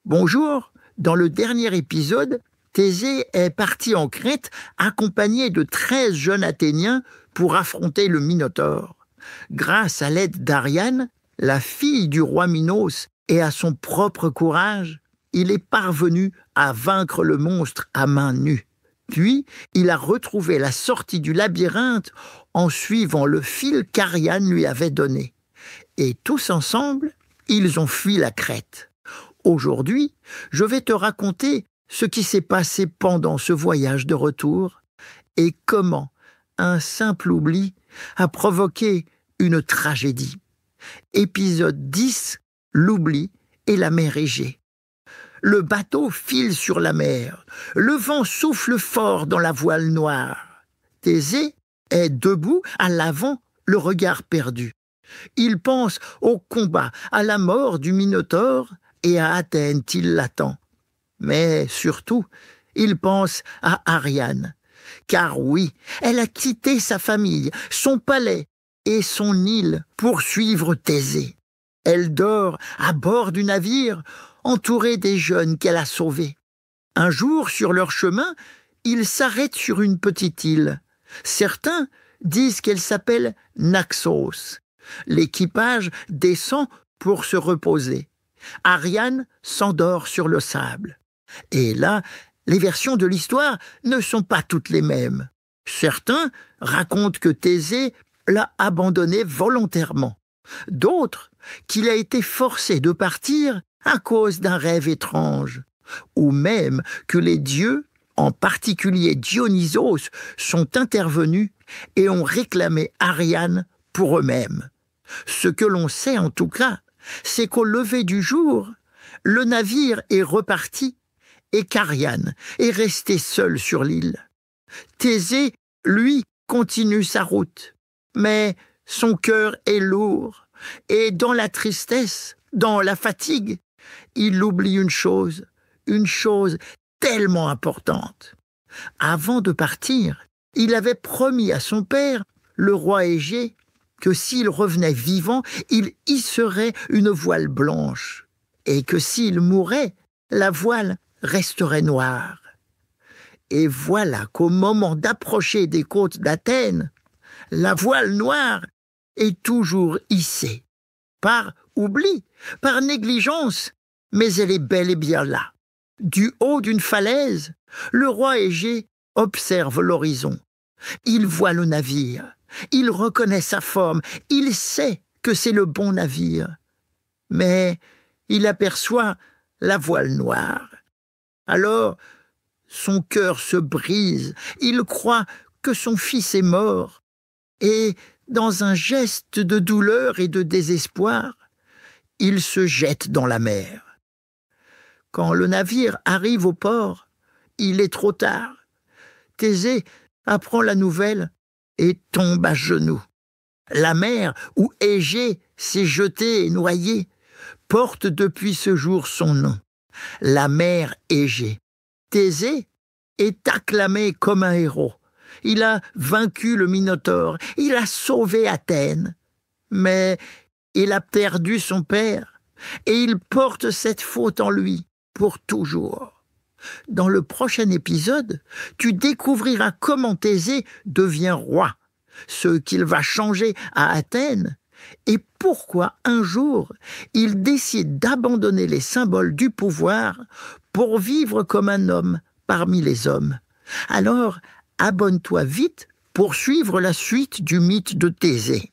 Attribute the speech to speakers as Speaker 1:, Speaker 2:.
Speaker 1: Bonjour, dans le dernier épisode, Thésée est parti en Crète accompagné de 13 jeunes Athéniens pour affronter le Minotaure. Grâce à l'aide d'Ariane, la fille du roi Minos, et à son propre courage, il est parvenu à vaincre le monstre à main nue. Puis, il a retrouvé la sortie du labyrinthe en suivant le fil qu'Ariane lui avait donné. Et tous ensemble, ils ont fui la Crète. Aujourd'hui, je vais te raconter ce qui s'est passé pendant ce voyage de retour et comment un simple oubli a provoqué une tragédie. Épisode 10, l'oubli et la mer Égée. Le bateau file sur la mer. Le vent souffle fort dans la voile noire. Thésée est debout à l'avant, le regard perdu. Il pense au combat, à la mort du Minotaure et à Athènes qui l'attend. Mais surtout, il pense à Ariane. Car oui, elle a quitté sa famille, son palais et son île pour suivre Thésée. Elle dort à bord du navire, entourée des jeunes qu'elle a sauvés. Un jour, sur leur chemin, ils s'arrêtent sur une petite île. Certains disent qu'elle s'appelle Naxos. L'équipage descend pour se reposer. Ariane s'endort sur le sable. Et là, les versions de l'histoire ne sont pas toutes les mêmes. Certains racontent que Thésée l'a abandonné volontairement. D'autres, qu'il a été forcé de partir à cause d'un rêve étrange. Ou même que les dieux, en particulier Dionysos, sont intervenus et ont réclamé Ariane pour eux-mêmes. Ce que l'on sait en tout cas, c'est qu'au lever du jour, le navire est reparti et qu'Ariane est restée seule sur l'île. Thésée, lui, continue sa route, mais son cœur est lourd et dans la tristesse, dans la fatigue, il oublie une chose tellement importante. Avant de partir, il avait promis à son père, le roi Égée, que s'il revenait vivant, il hisserait une voile blanche, et que s'il mourait, la voile resterait noire. Et voilà qu'au moment d'approcher des côtes d'Athènes, la voile noire est toujours hissée. Par oubli, par négligence, mais elle est bel et bien là. Du haut d'une falaise, le roi Égée observe l'horizon. Il voit le navire. Il reconnaît sa forme, il sait que c'est le bon navire. Mais il aperçoit la voile noire. Alors, son cœur se brise, il croit que son fils est mort. Et, dans un geste de douleur et de désespoir, il se jette dans la mer. Quand le navire arrive au port, il est trop tard. Thésée apprend la nouvelle et tombe à genoux. La mer où Égée s'est jetée et noyée porte depuis ce jour son nom, la mer Égée. Thésée est acclamé comme un héros. Il a vaincu le Minotaure, il a sauvé Athènes. Mais il a perdu son père et il porte cette faute en lui pour toujours. Dans le prochain épisode, tu découvriras comment Thésée devient roi, ce qu'il va changer à Athènes et pourquoi un jour il décide d'abandonner les symboles du pouvoir pour vivre comme un homme parmi les hommes. Alors, abonne-toi vite pour suivre la suite du mythe de Thésée.